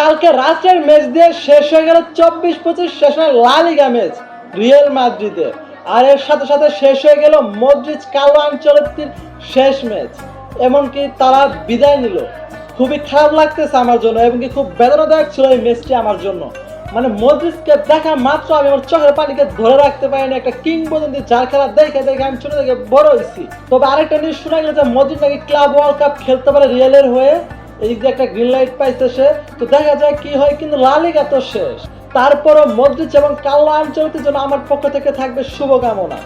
কালকে রাতের ম্যাচ দিয়ে শেষ হয়ে গেল 24-25 সেশনের লা লিগা ম্যাচ রিয়াল মাদ্রিদে। আর এর সাথে সাথে শেষ হয়ে গেল মদ্রিচ কার্লো আনচেলত্তির শেষ ম্যাচ। এমনকি তারা বিদায় নিল। খুবই খারাপ লাগতেছে আমার জন্য, এবং কি খুব বেদনাদায়ক ছিল এই ম্যাচটি আমার জন্য। মানে মদ্রিচকে দেখা মাত্র আমি আমার চোখের পানিকে ধরে রাখতে পারিনি। একটা কিংবদন্তি যার খেলা দেখে দেখে আমি ছোট থেকে বড় হয়েছি। তবে আরেকটা নিউজ শোনা গেল যে মদ্রিচ নাকি ক্লাব ওয়ার্ল্ড কাপ খেলতে পারে রিয়ালের হয়ে। এই যে একটা গ্রিন লাইট পাইছে সে, তো দেখা যায় কি হয়। কিন্তু লা লিগা তো শেষ। তারপরও মদ্রিচ এবং কার্লো আনচেলত্তির জন্য আমার পক্ষ থেকে থাকবে শুভকামনা।